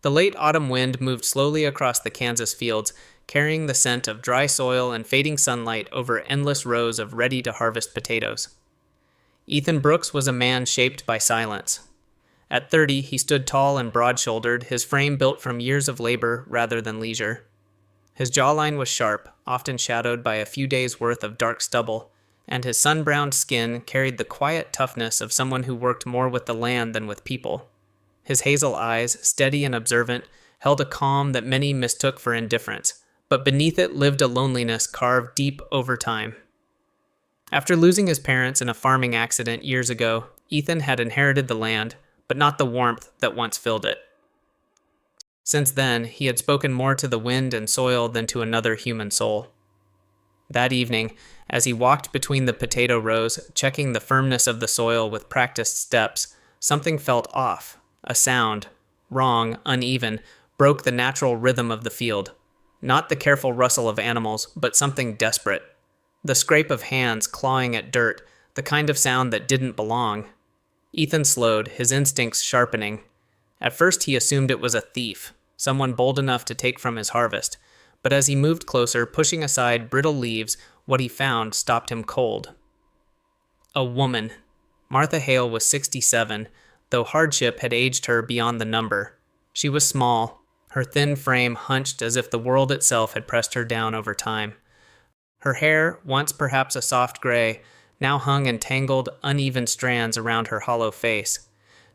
The late autumn wind moved slowly across the Kansas fields, carrying the scent of dry soil and fading sunlight over endless rows of ready-to-harvest potatoes. Ethan Brooks was a man shaped by silence. At 30, he stood tall and broad-shouldered, his frame built from years of labor rather than leisure. His jawline was sharp, often shadowed by a few days' worth of dark stubble, and his sun-browned skin carried the quiet toughness of someone who worked more with the land than with people. His hazel eyes, steady and observant, held a calm that many mistook for indifference, but beneath it lived a loneliness carved deep over time. After losing his parents in a farming accident years ago, Ethan had inherited the land, but not the warmth that once filled it. Since then, he had spoken more to the wind and soil than to another human soul. That evening, as he walked between the potato rows, checking the firmness of the soil with practiced steps, something felt off. A sound, wrong, uneven, broke the natural rhythm of the field. Not the careful rustle of animals, but something desperate. The scrape of hands clawing at dirt, the kind of sound that didn't belong. Ethan slowed, his instincts sharpening. At first he assumed it was a thief, someone bold enough to take from his harvest, but as he moved closer, pushing aside brittle leaves, what he found stopped him cold. A woman. Martha Hale was 67, though hardship had aged her beyond the number. She was small, her thin frame hunched as if the world itself had pressed her down over time. Her hair, once perhaps a soft gray, now hung in tangled, uneven strands around her hollow face.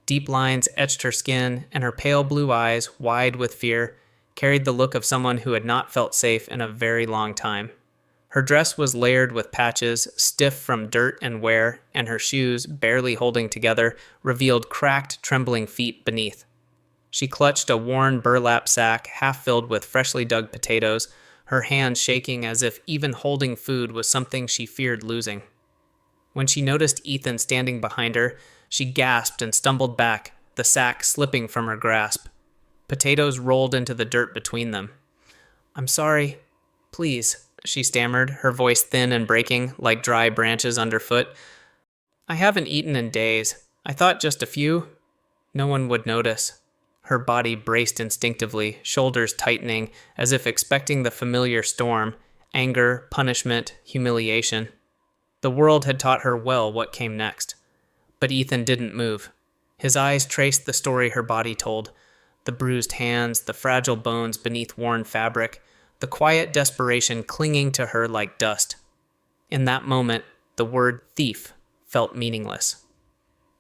Deep lines etched her skin, and her pale blue eyes, wide with fear, carried the look of someone who had not felt safe in a very long time. Her dress was layered with patches, stiff from dirt and wear, and her shoes, barely holding together, revealed cracked, trembling feet beneath. She clutched a worn burlap sack half filled with freshly dug potatoes, her hands shaking as if even holding food was something she feared losing. When she noticed Ethan standing behind her, she gasped and stumbled back, the sack slipping from her grasp. Potatoes rolled into the dirt between them. "I'm sorry. Please," she stammered, her voice thin and breaking, like dry branches underfoot. "I haven't eaten in days. I thought just a few. No one would notice." Her body braced instinctively, shoulders tightening, as if expecting the familiar storm, anger, punishment, humiliation. The world had taught her well what came next. But Ethan didn't move. His eyes traced the story her body told, the bruised hands, the fragile bones beneath worn fabric, the quiet desperation clinging to her like dust. In that moment, the word thief felt meaningless.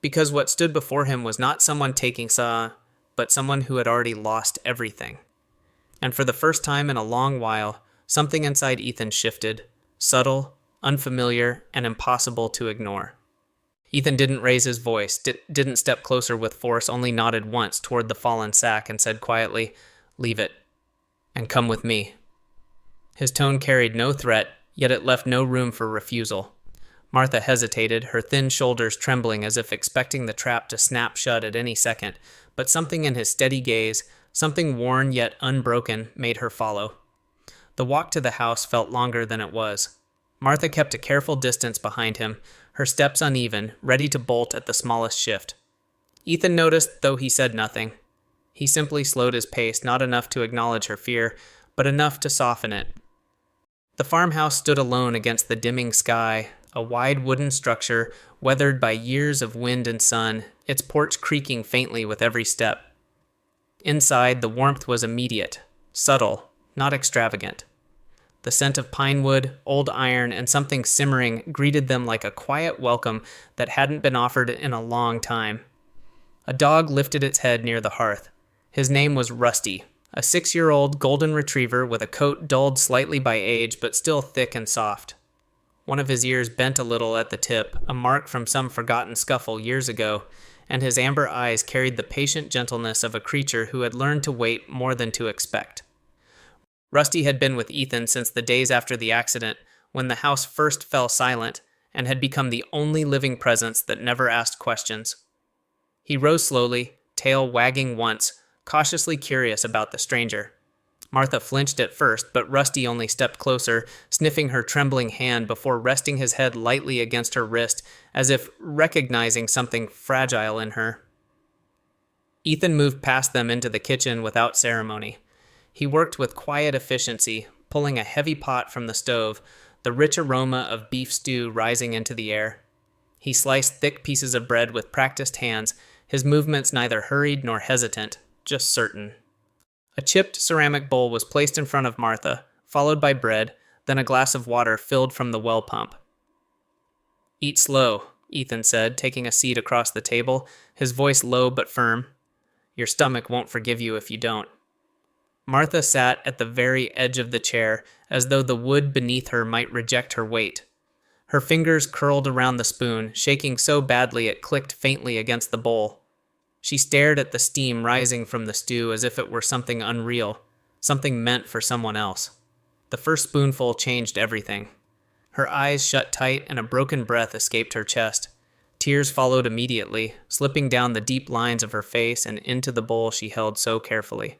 Because what stood before him was not someone taking but someone who had already lost everything. And for the first time in a long while, something inside Ethan shifted, subtle, unfamiliar, and impossible to ignore. Ethan didn't raise his voice, didn't step closer with force, only nodded once toward the fallen sack and said quietly, "Leave it, and come with me." His tone carried no threat, yet it left no room for refusal. Martha hesitated, her thin shoulders trembling as if expecting the trap to snap shut at any second, but something in his steady gaze, something worn yet unbroken, made her follow. The walk to the house felt longer than it was. Martha kept a careful distance behind him, her steps uneven, ready to bolt at the smallest shift. Ethan noticed, though he said nothing. He simply slowed his pace, not enough to acknowledge her fear, but enough to soften it. The farmhouse stood alone against the dimming sky, a wide wooden structure, weathered by years of wind and sun, its porch creaking faintly with every step. Inside, the warmth was immediate, subtle, not extravagant. The scent of pine wood, old iron, and something simmering greeted them like a quiet welcome that hadn't been offered in a long time. A dog lifted its head near the hearth. His name was Rusty, a 6-year-old golden retriever with a coat dulled slightly by age but still thick and soft. One of his ears bent a little at the tip, a mark from some forgotten scuffle years ago, and his amber eyes carried the patient gentleness of a creature who had learned to wait more than to expect. Rusty had been with Ethan since the days after the accident, when the house first fell silent, and had become the only living presence that never asked questions. He rose slowly, tail wagging once, cautiously curious about the stranger. Martha flinched at first, but Rusty only stepped closer, sniffing her trembling hand before resting his head lightly against her wrist, as if recognizing something fragile in her. Ethan moved past them into the kitchen without ceremony. He worked with quiet efficiency, pulling a heavy pot from the stove, the rich aroma of beef stew rising into the air. He sliced thick pieces of bread with practiced hands, his movements neither hurried nor hesitant, just certain. A chipped ceramic bowl was placed in front of Martha, followed by bread, then a glass of water filled from the well pump. "Eat slow," Ethan said, taking a seat across the table, his voice low but firm. "Your stomach won't forgive you if you don't." Martha sat at the very edge of the chair, as though the wood beneath her might reject her weight. Her fingers curled around the spoon, shaking so badly it clicked faintly against the bowl. She stared at the steam rising from the stew as if it were something unreal, something meant for someone else. The first spoonful changed everything. Her eyes shut tight and a broken breath escaped her chest. Tears followed immediately, slipping down the deep lines of her face and into the bowl she held so carefully.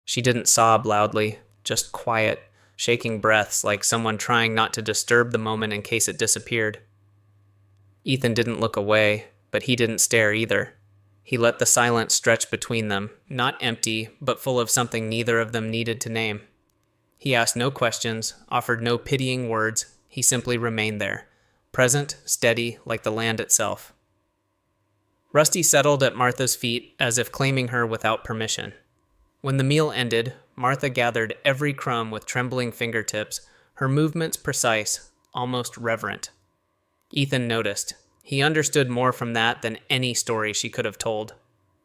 She didn't sob loudly, just quiet, shaking breaths like someone trying not to disturb the moment in case it disappeared. Ethan didn't look away, but he didn't stare either. He let the silence stretch between them, not empty, but full of something neither of them needed to name. He asked no questions, offered no pitying words. He simply remained there, present, steady, like the land itself. Rusty settled at Martha's feet as if claiming her without permission. When the meal ended, Martha gathered every crumb with trembling fingertips, her movements precise, almost reverent. Ethan noticed. He understood more from that than any story she could have told.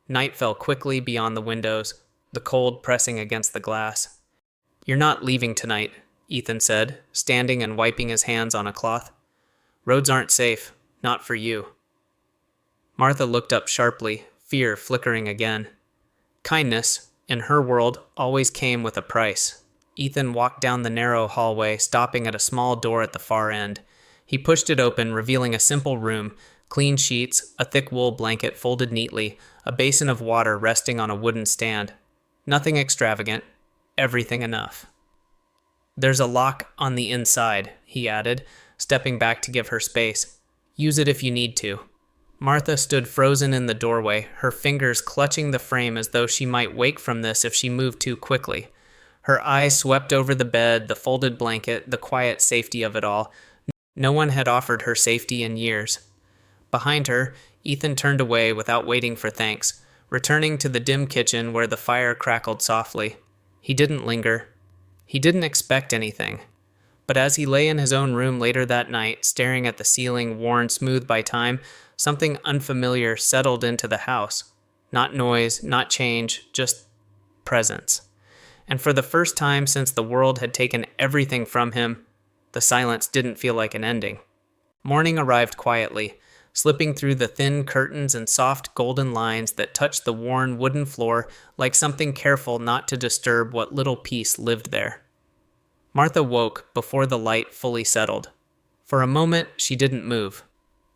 Night fell quickly beyond the windows, the cold pressing against the glass. "You're not leaving tonight," Ethan said, standing and wiping his hands on a cloth. "Roads aren't safe, not for you." Martha looked up sharply, fear flickering again. Kindness, in her world, always came with a price. Ethan walked down the narrow hallway, stopping at a small door at the far end. He pushed it open, revealing a simple room, clean sheets, a thick wool blanket folded neatly, a basin of water resting on a wooden stand. Nothing extravagant, everything enough. "There's a lock on the inside," he added, stepping back to give her space. "Use it if you need to." Martha stood frozen in the doorway, her fingers clutching the frame as though she might wake from this if she moved too quickly. Her eyes swept over the bed, the folded blanket, the quiet safety of it all. No one had offered her safety in years. Behind her, Ethan turned away without waiting for thanks, returning to the dim kitchen where the fire crackled softly. He didn't linger. He didn't expect anything. But as he lay in his own room later that night, staring at the ceiling worn smooth by time, something unfamiliar settled into the house. Not noise, not change, just presence. And for the first time since the world had taken everything from him, the silence didn't feel like an ending. Morning arrived quietly, slipping through the thin curtains and soft golden lines that touched the worn wooden floor like something careful not to disturb what little peace lived there. Martha woke before the light fully settled. For a moment, she didn't move.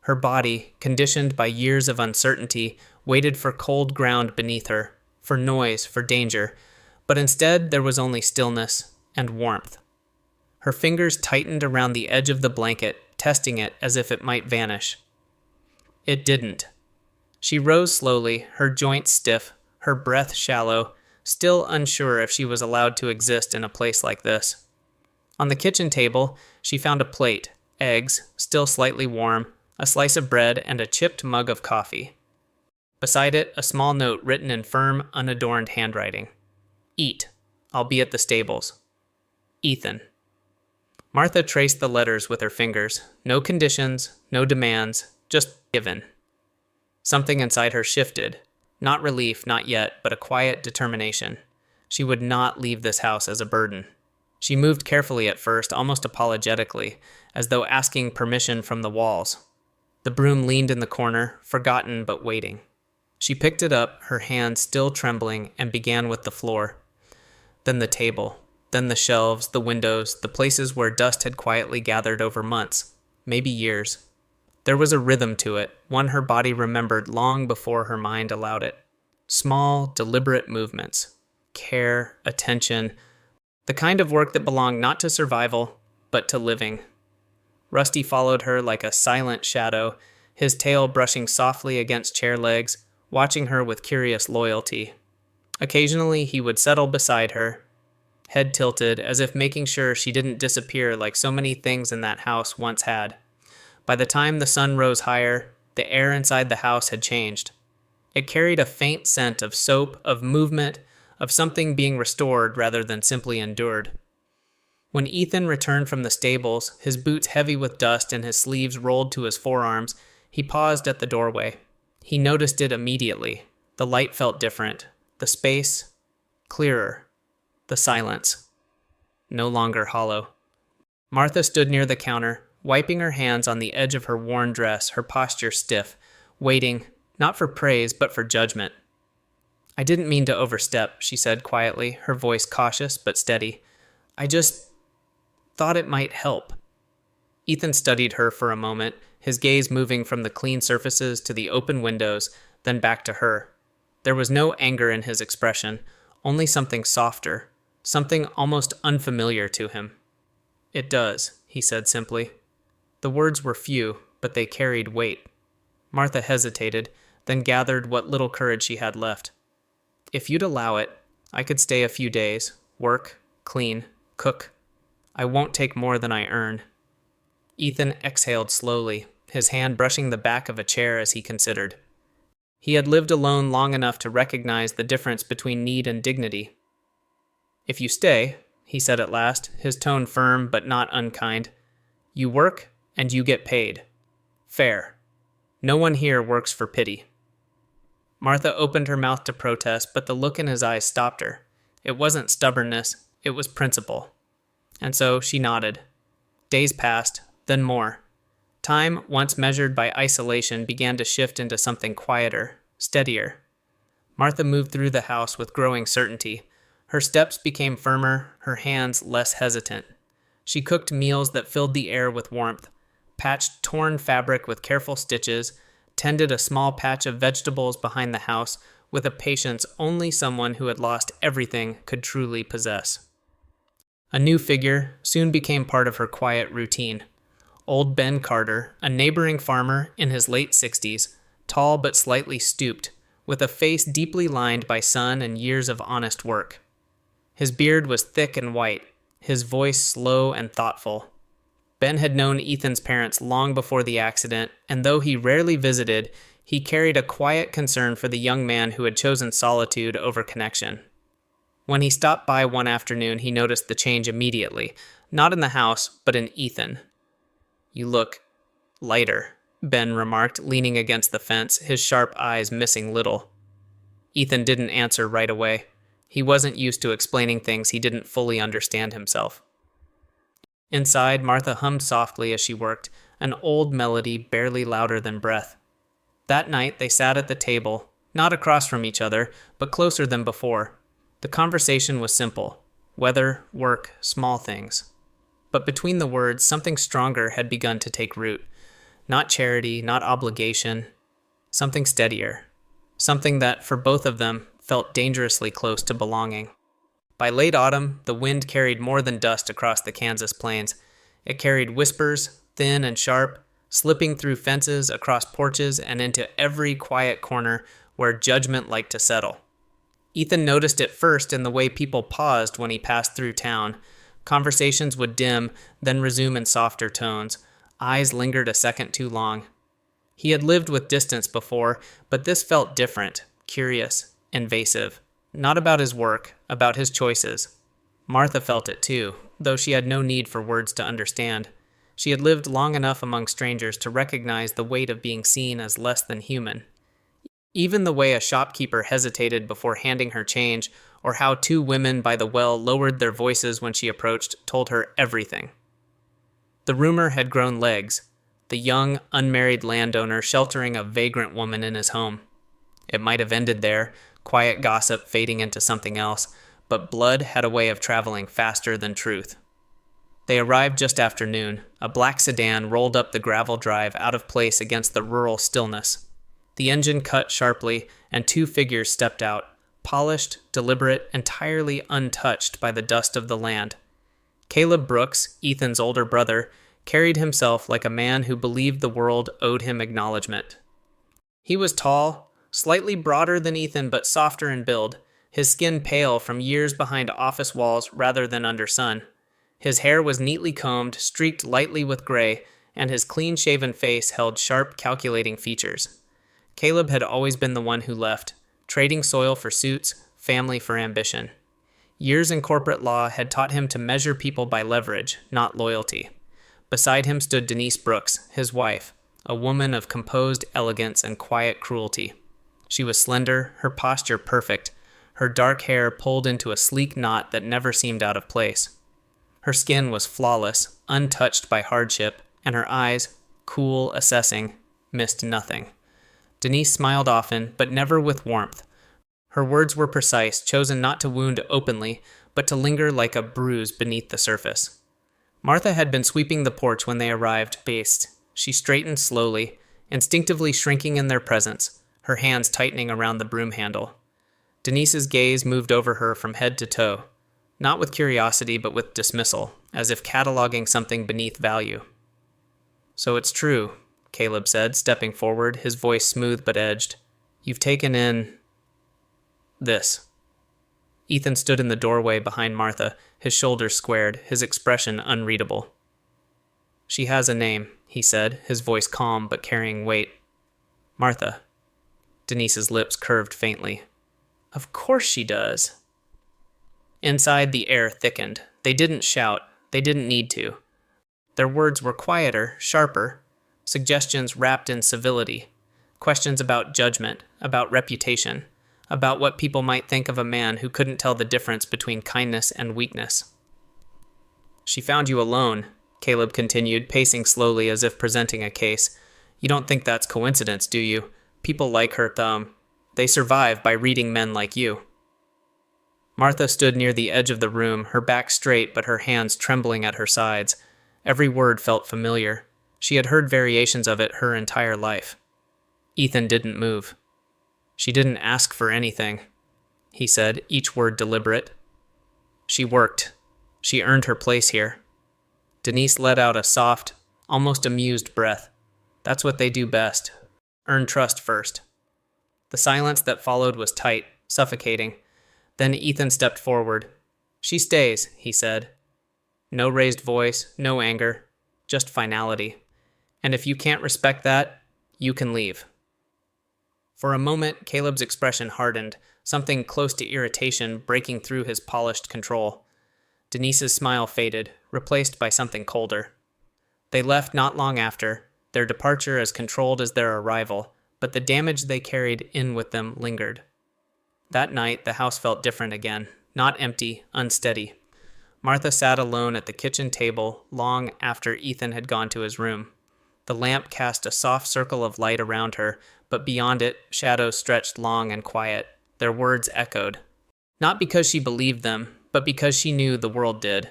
Her body, conditioned by years of uncertainty, waited for cold ground beneath her, for noise, for danger, but instead there was only stillness and warmth. Her fingers tightened around the edge of the blanket, testing it as if it might vanish. It didn't. She rose slowly, her joints stiff, her breath shallow, still unsure if she was allowed to exist in a place like this. On the kitchen table, she found a plate, eggs, still slightly warm, a slice of bread, and a chipped mug of coffee. Beside it, a small note written in firm, unadorned handwriting. "Eat. I'll be at the stables. Ethan." Martha traced the letters with her fingers. No conditions, no demands, just given. Something inside her shifted. Not relief, not yet, but a quiet determination. She would not leave this house as a burden. She moved carefully at first, almost apologetically, as though asking permission from the walls. The broom leaned in the corner, forgotten but waiting. She picked it up, her hand still trembling, and began with the floor. Then the table. Then the shelves, the windows, the places where dust had quietly gathered over months, maybe years. There was a rhythm to it, one her body remembered long before her mind allowed it. Small, deliberate movements. Care, attention. The kind of work that belonged not to survival, but to living. Rusty followed her like a silent shadow, his tail brushing softly against chair legs, watching her with curious loyalty. Occasionally, he would settle beside her, head tilted, as if making sure she didn't disappear like so many things in that house once had. By the time the sun rose higher, the air inside the house had changed. It carried a faint scent of soap, of movement, of something being restored rather than simply endured. When Ethan returned from the stables, his boots heavy with dust and his sleeves rolled to his forearms, he paused at the doorway. He noticed it immediately. The light felt different. The space, clearer. The silence, no longer hollow. Martha stood near the counter, wiping her hands on the edge of her worn dress, her posture stiff, waiting, not for praise, but for judgment. "I didn't mean to overstep," she said quietly, her voice cautious but steady. "I just thought it might help." Ethan studied her for a moment, his gaze moving from the clean surfaces to the open windows, then back to her. There was no anger in his expression, only something softer, something almost unfamiliar to him. "It does," he said simply. The words were few, but they carried weight. Martha hesitated, then gathered what little courage she had left. "If you'd allow it, I could stay a few days, work, clean, cook. I won't take more than I earn." Ethan exhaled slowly, his hand brushing the back of a chair as he considered. He had lived alone long enough to recognize the difference between need and dignity. "If you stay," he said at last, his tone firm but not unkind, "you work and you get paid. Fair. No one here works for pity." Martha opened her mouth to protest, but the look in his eyes stopped her. It wasn't stubbornness, it was principle. And so she nodded. Days passed, then more. Time, once measured by isolation, began to shift into something quieter, steadier. Martha moved through the house with growing certainty. Her steps became firmer, her hands less hesitant. She cooked meals that filled the air with warmth, patched torn fabric with careful stitches, tended a small patch of vegetables behind the house with a patience only someone who had lost everything could truly possess. A new figure soon became part of her quiet routine. Old Ben Carter, a neighboring farmer in his late 60s, tall but slightly stooped, with a face deeply lined by sun and years of honest work. His beard was thick and white, his voice slow and thoughtful. Ben had known Ethan's parents long before the accident, and though he rarely visited, he carried a quiet concern for the young man who had chosen solitude over connection. When he stopped by one afternoon, he noticed the change immediately, not in the house, but in Ethan. "You look lighter," Ben remarked, leaning against the fence, his sharp eyes missing little. Ethan didn't answer right away. He wasn't used to explaining things he didn't fully understand himself. Inside, Martha hummed softly as she worked, an old melody barely louder than breath. That night, they sat at the table, not across from each other, but closer than before. The conversation was simple: weather, work, small things. But between the words, something stronger had begun to take root. Not charity, not obligation, something steadier. Something that, for both of them, felt dangerously close to belonging. By late autumn, the wind carried more than dust across the Kansas plains. It carried whispers, thin and sharp, slipping through fences, across porches, and into every quiet corner where judgment liked to settle. Ethan noticed it first in the way people paused when he passed through town. Conversations would dim, then resume in softer tones. Eyes lingered a second too long. He had lived with distance before, but this felt different, curious, invasive. Not about his work, about his choices. Martha felt it too, though she had no need for words to understand. She had lived long enough among strangers to recognize the weight of being seen as less than human. Even the way a shopkeeper hesitated before handing her change, or how two women by the well lowered their voices when she approached, told her everything. The rumor had grown legs, the young, unmarried landowner sheltering a vagrant woman in his home. It might have ended there, quiet gossip fading into something else, but blood had a way of traveling faster than truth. They arrived just after noon. A black sedan rolled up the gravel drive out of place against the rural stillness. The engine cut sharply, and two figures stepped out, polished, deliberate, entirely untouched by the dust of the land. Caleb Brooks, Ethan's older brother, carried himself like a man who believed the world owed him acknowledgement. He was tall, slightly broader than Ethan but softer in build, his skin pale from years behind office walls rather than under sun. His hair was neatly combed, streaked lightly with gray, and his clean-shaven face held sharp, calculating features. Caleb had always been the one who left, trading soil for suits, family for ambition. Years in corporate law had taught him to measure people by leverage, not loyalty. Beside him stood Denise Brooks, his wife, a woman of composed elegance and quiet cruelty. She was slender, her posture perfect, her dark hair pulled into a sleek knot that never seemed out of place. Her skin was flawless, untouched by hardship, and her eyes, cool, assessing, missed nothing. Denise smiled often, but never with warmth. Her words were precise, chosen not to wound openly, but to linger like a bruise beneath the surface. Martha had been sweeping the porch when they arrived, based. She straightened slowly, instinctively shrinking in their presence, her hands tightening around the broom handle. Denise's gaze moved over her from head to toe, not with curiosity but with dismissal, as if cataloging something beneath value. "So it's true," Caleb said, stepping forward, his voice smooth but edged. "You've taken in this." Ethan stood in the doorway behind Martha, his shoulders squared, his expression unreadable. "She has a name," he said, his voice calm but carrying weight. "Martha." Denise's lips curved faintly. "Of course she does." Inside, the air thickened. They didn't shout. They didn't need to. Their words were quieter, sharper, suggestions wrapped in civility, questions about judgment, about reputation, about what people might think of a man who couldn't tell the difference between kindness and weakness. "She found you alone," Caleb continued, pacing slowly as if presenting a case. "You don't think that's coincidence, do you? People like her, they survive by reading men like you." Martha stood near the edge of the room, her back straight but her hands trembling at her sides. Every word felt familiar. She had heard variations of it her entire life. Ethan didn't move. "She didn't ask for anything," he said, each word deliberate. "She worked. She earned her place here." Denise let out a soft, almost amused breath. That's what they do best. Earn trust first. The silence that followed was tight, suffocating. Then Ethan stepped forward. "She stays," he said. No raised voice, no anger, just finality. "And if you can't respect that, you can leave." For a moment, Caleb's expression hardened, something close to irritation breaking through his polished control. Denise's smile faded, replaced by something colder. They left not long after, their departure as controlled as their arrival, but the damage they carried in with them lingered. That night, the house felt different again, not empty, unsteady. Martha sat alone at the kitchen table long after Ethan had gone to his room. The lamp cast a soft circle of light around her, but beyond it, shadows stretched long and quiet. Their words echoed. Not because she believed them, but because she knew the world did.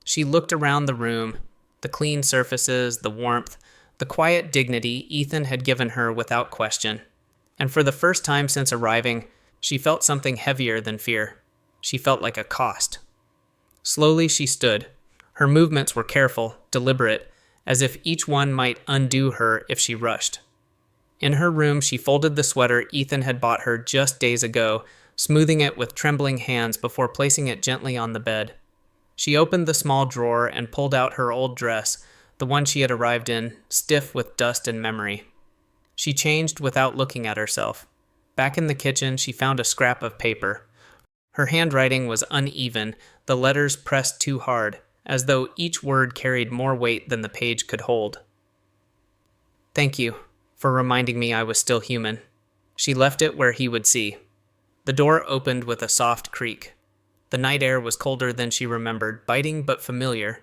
She looked around the room, the clean surfaces, the warmth, the quiet dignity Ethan had given her without question. And for the first time since arriving, she felt something heavier than fear. She felt like a cost. Slowly she stood. Her movements were careful, deliberate, as if each one might undo her if she rushed. In her room, she folded the sweater Ethan had bought her just days ago, smoothing it with trembling hands before placing it gently on the bed. She opened the small drawer and pulled out her old dress, the one she had arrived in, stiff with dust and memory. She changed without looking at herself. Back in the kitchen, she found a scrap of paper. Her handwriting was uneven, the letters pressed too hard, as though each word carried more weight than the page could hold. "Thank you for reminding me I was still human." She left it where he would see. The door opened with a soft creak. The night air was colder than she remembered, biting but familiar.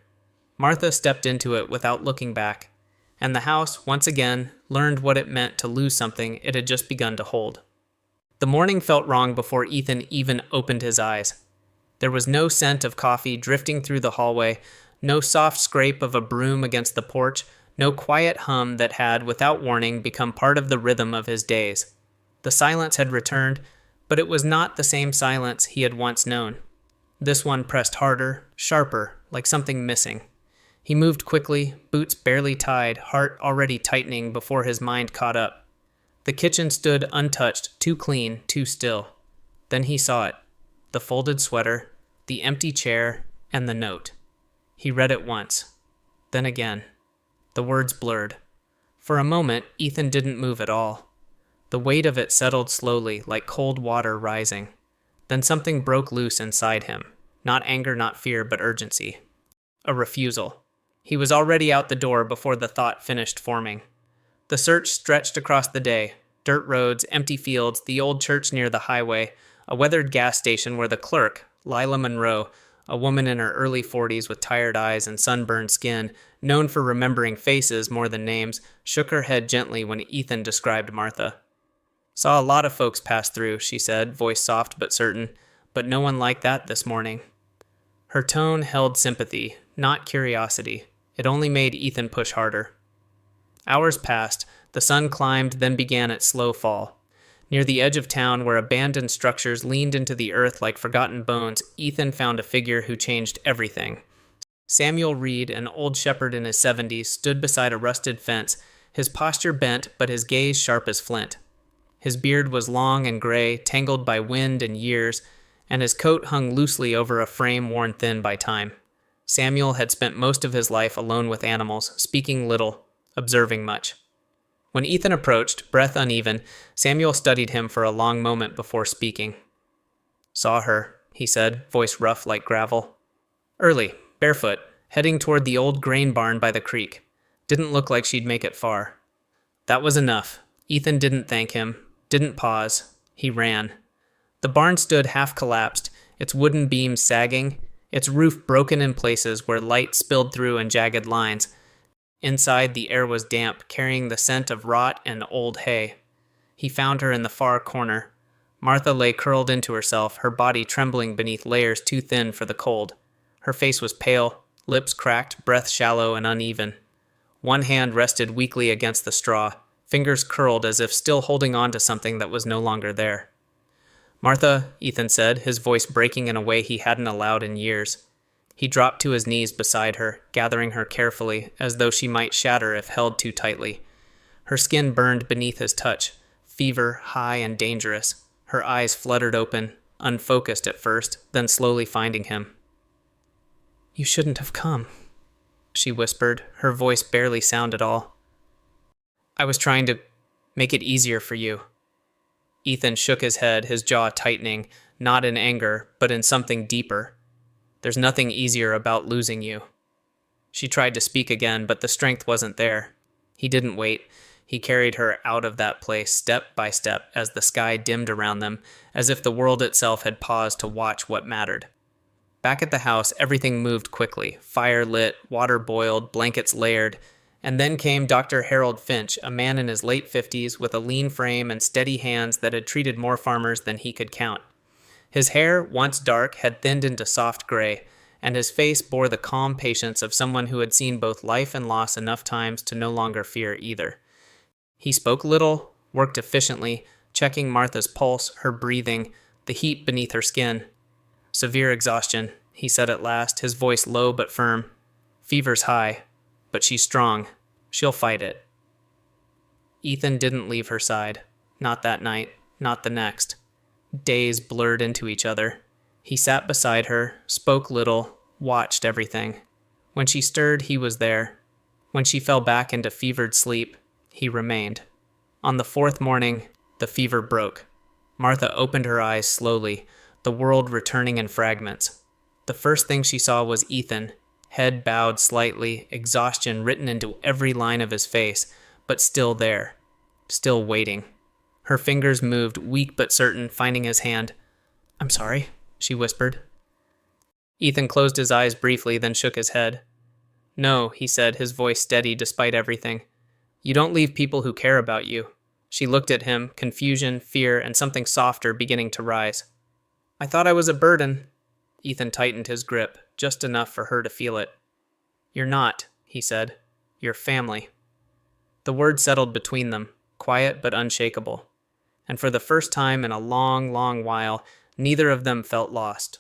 Martha stepped into it without looking back, and the house, once again, learned what it meant to lose something it had just begun to hold. The morning felt wrong before Ethan even opened his eyes. There was no scent of coffee drifting through the hallway, no soft scrape of a broom against the porch, no quiet hum that had, without warning, become part of the rhythm of his days. The silence had returned, but it was not the same silence he had once known. This one pressed harder, sharper, like something missing. He moved quickly, boots barely tied, heart already tightening before his mind caught up. The kitchen stood untouched, too clean, too still. Then he saw it. The folded sweater, the empty chair, and the note. He read it once. Then again. The words blurred. For a moment, Ethan didn't move at all. The weight of it settled slowly, like cold water rising. Then something broke loose inside him. Not anger, not fear, but urgency. A refusal. He was already out the door before the thought finished forming. The search stretched across the day. Dirt roads, empty fields, the old church near the highway, a weathered gas station where the clerk, Lila Monroe, a woman in her early 40s with tired eyes and sunburned skin, known for remembering faces more than names, shook her head gently when Ethan described Martha. Saw a lot of folks pass through, she said, voice soft but certain, but no one like that this morning. Her tone held sympathy, not curiosity. It only made Ethan push harder. Hours passed. The sun climbed, then began its slow fall. Near the edge of town, where abandoned structures leaned into the earth like forgotten bones, Ethan found a figure who changed everything. Samuel Reed, an old shepherd in his 70s, stood beside a rusted fence, his posture bent but his gaze sharp as flint. His beard was long and gray, tangled by wind and years, and his coat hung loosely over a frame worn thin by time. Samuel had spent most of his life alone with animals, speaking little, observing much. When Ethan approached, breath uneven, Samuel studied him for a long moment before speaking. Saw her, he said, voice rough like gravel. Early, barefoot, heading toward the old grain barn by the creek. Didn't look like she'd make it far. That was enough. Ethan didn't thank him, didn't pause. He ran. The barn stood half collapsed, its wooden beams sagging, its roof broken in places where light spilled through in jagged lines. Inside, the air was damp, carrying the scent of rot and old hay. He found her in the far corner. Martha lay curled into herself, her body trembling beneath layers too thin for the cold. Her face was pale, lips cracked, breath shallow and uneven. One hand rested weakly against the straw, fingers curled as if still holding on to something that was no longer there. Martha, Ethan said, his voice breaking in a way he hadn't allowed in years. He dropped to his knees beside her, gathering her carefully, as though she might shatter if held too tightly. Her skin burned beneath his touch, fever, high and dangerous. Her eyes fluttered open, unfocused at first, then slowly finding him. "You shouldn't have come," she whispered, her voice barely sound at all. "I was trying to make it easier for you." Ethan shook his head, his jaw tightening, not in anger, but in something deeper. "There's nothing easier about losing you." She tried to speak again, but the strength wasn't there. He didn't wait. He carried her out of that place step by step as the sky dimmed around them, as if the world itself had paused to watch what mattered. Back at the house, everything moved quickly. Fire lit, water boiled, blankets layered. And then came Dr. Harold Finch, a man in his late 50s with a lean frame and steady hands that had treated more farmers than he could count. His hair, once dark, had thinned into soft gray, and his face bore the calm patience of someone who had seen both life and loss enough times to no longer fear either. He spoke little, worked efficiently, checking Martha's pulse, her breathing, the heat beneath her skin. "Severe exhaustion," he said at last, his voice low but firm. "Fever's high, but she's strong. She'll fight it." Ethan didn't leave her side. Not that night, not the next. Days blurred into each other. He sat beside her, spoke little, watched everything. When she stirred, he was there. When she fell back into fevered sleep, he remained. On the fourth morning, the fever broke. Martha opened her eyes slowly, the world returning in fragments. The first thing she saw was Ethan, head bowed slightly, exhaustion written into every line of his face, but still there, still waiting. Her fingers moved, weak but certain, finding his hand. "I'm sorry," she whispered. Ethan closed his eyes briefly, then shook his head. "No," he said, his voice steady despite everything. "You don't leave people who care about you." She looked at him, confusion, fear, and something softer beginning to rise. "I thought I was a burden." Ethan tightened his grip, just enough for her to feel it. "You're not," he said. "You're family." The word settled between them, quiet but unshakable. And for the first time in a long, long while, neither of them felt lost.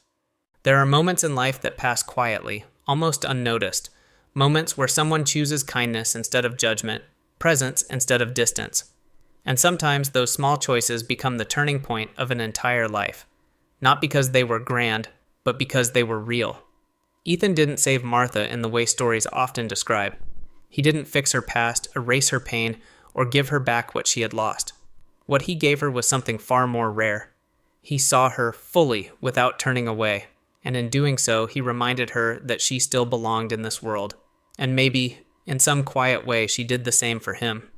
There are moments in life that pass quietly, almost unnoticed, moments where someone chooses kindness instead of judgment, presence instead of distance. And sometimes those small choices become the turning point of an entire life. Not because they were grand, but because they were real. Ethan didn't save Martha in the way stories often describe. He didn't fix her past, erase her pain, or give her back what she had lost. What he gave her was something far more rare. He saw her fully without turning away, and in doing so, he reminded her that she still belonged in this world. And maybe, in some quiet way, she did the same for him.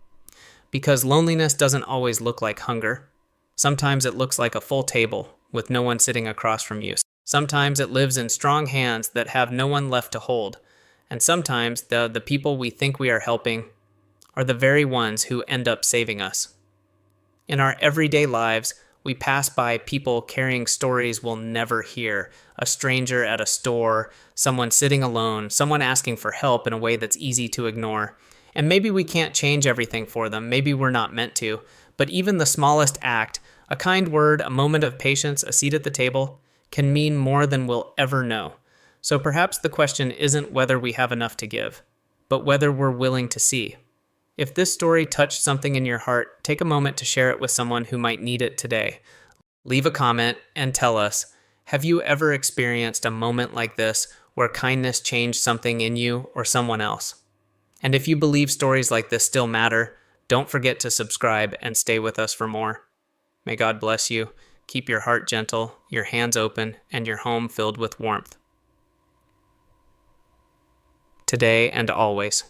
Because loneliness doesn't always look like hunger. Sometimes it looks like a full table with no one sitting across from you. Sometimes it lives in strong hands that have no one left to hold. And sometimes the people we think we are helping are the very ones who end up saving us. In our everyday lives, we pass by people carrying stories we'll never hear. A stranger at a store, someone sitting alone, someone asking for help in a way that's easy to ignore. And maybe we can't change everything for them, maybe we're not meant to, but even the smallest act, a kind word, a moment of patience, a seat at the table, can mean more than we'll ever know. So perhaps the question isn't whether we have enough to give, but whether we're willing to see. If this story touched something in your heart, take a moment to share it with someone who might need it today. Leave a comment and tell us, have you ever experienced a moment like this where kindness changed something in you or someone else? And if you believe stories like this still matter, don't forget to subscribe and stay with us for more. May God bless you, keep your heart gentle, your hands open, and your home filled with warmth. Today and always.